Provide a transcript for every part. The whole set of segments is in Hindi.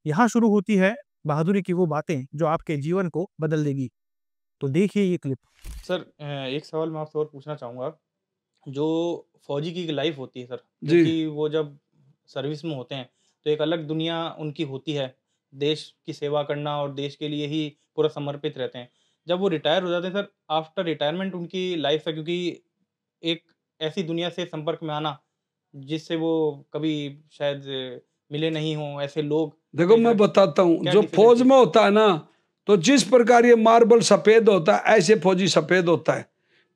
यहाँ शुरू होती है बहादुरी की वो बातें जो आपके जीवन को बदल देगी। तो देखिए ये क्लिप। सर एक सवाल मैं आपसे और पूछना चाहूँगा, जो फ़ौजी की लाइफ़ होती है सर, जी। क्योंकि वो जब सर्विस में होते हैं, तो एक अलग दुनिया उनकी होती है। देश की सेवा करना और देश के लिए ही पूरा समर्पित रहते हैं। जब वो रिटायर हो जाते हैं सर, आफ्टर रिटायरमेंट उनकी लाइफ़ है, क्योंकि एक ऐसी दुनिया से संपर्क में आना, जिससे वो कभी शायद मिले नहीं हों, ऐसे लोग देखो कई मैं तरह बताता हूँ, क्या जो फौज डिफ़िकल्टीज़। में होता है ना, तो जिस प्रकार ये मार्बल सफेद होता है ऐसे फौजी सफेद होता है।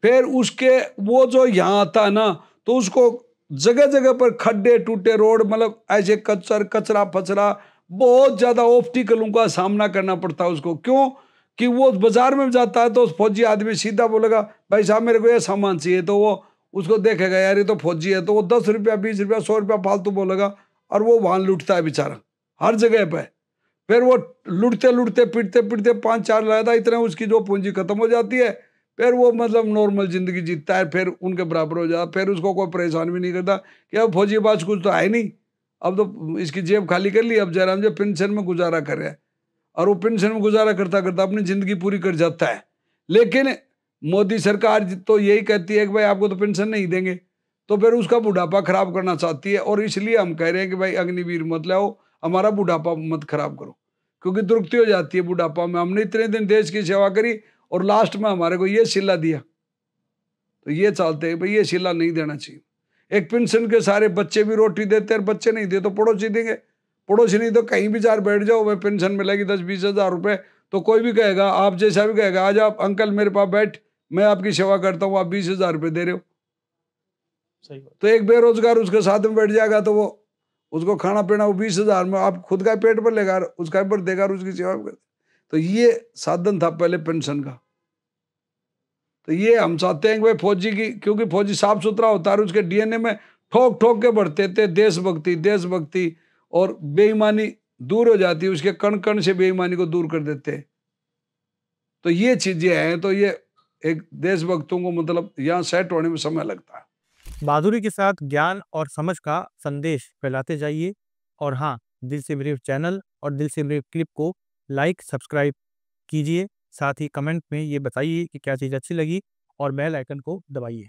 फिर उसके वो जो यहाँ आता है ना, तो उसको जगह जगह पर खड्डे टूटे रोड, मतलब ऐसे कचरा फचरा, बहुत ज्यादा ऑब्स्टिकलों का सामना करना पड़ता है उसको। क्यों? कि वो बाजार में जाता है तो उस फौजी आदमी सीधा बोलेगा भाई साहब मेरे को ये सामान चाहिए, तो वो उसको देखेगा यार ये तो फौजी है, तो वो 10 रुपया 20 रुपया 100 रुपया फालतू बोलेगा, और वो वहां लुटता है बेचारा हर जगह पे। फिर वो लुटते लुटते पिटते पिटते 5-4 लगाता, इतने उसकी जो पूंजी खत्म हो जाती है। फिर वो मतलब नॉर्मल जिंदगी जीतता है, फिर उनके बराबर हो जाता, फिर उसको कोई परेशान भी नहीं करता कि अब फौजी पास कुछ तो है नहीं, अब तो इसकी जेब खाली कर ली, अब जयराम जी पेंशन में गुजारा कर रहे हैं, और वो पेंशन में गुजारा करता करता अपनी जिंदगी पूरी कर जाता है। लेकिन मोदी सरकार तो यही कहती है कि भाई आपको तो पेंशन नहीं देंगे, तो फिर उसका बुढ़ापा खराब करना चाहती है, और इसलिए हम कह रहे हैं कि भाई अग्निवीर मत लाओ, हमारा बुढ़ापा मत खराब करो, क्योंकि दुरुक्ति हो जाती है बुढ़ापा में। हमने इतने दिन देश की सेवा करी और लास्ट में हमारे को ये सिला दिया, तो ये चाहते हैं भाई ये सिला नहीं देना चाहिए। एक पेंशन के सारे बच्चे भी रोटी देते हैं, बच्चे नहीं दे तो पड़ोसी देंगे, पड़ोसी नहीं तो कहीं भी जार बैठ जाओ, वह पेंशन मिलेगी 10-20 हजार रुपए, तो कोई भी कहेगा, आप जैसा भी कहेगा, आज आप अंकल मेरे पास बैठ, मैं आपकी सेवा करता हूँ, आप 20 हजार रुपये दे रहे हो। सही बात। तो एक बेरोजगार उसके साथ में बैठ जाएगा, तो वो उसको खाना पीना वो 20 हजार में आप खुद का पेट पर लेगा, उसका पर देगा और उसकी सेवा कर। तो ये साधन था पहले पेंशन का। तो ये हम चाहते हैं कि भाई फौजी की, क्योंकि फौजी साफ सुथरा होता है और उसके डीएनए में ठोक ठोक के बढ़ते थे देशभक्ति देशभक्ति, और बेईमानी दूर हो जाती है, उसके कण कण से बेईमानी को दूर कर देते हैं। तो ये चीजें हैं, तो ये एक देशभक्तों को मतलब यहाँ सेट होने में समय लगता है। बहादुरी के साथ ज्ञान और समझ का संदेश फैलाते जाइए। और हाँ, दिल से ब्रीफ चैनल और दिल से ब्रीफ क्लिप को लाइक सब्सक्राइब कीजिए। साथ ही कमेंट में ये बताइए कि क्या चीज़ अच्छी लगी, और बेल आइकन को दबाइए।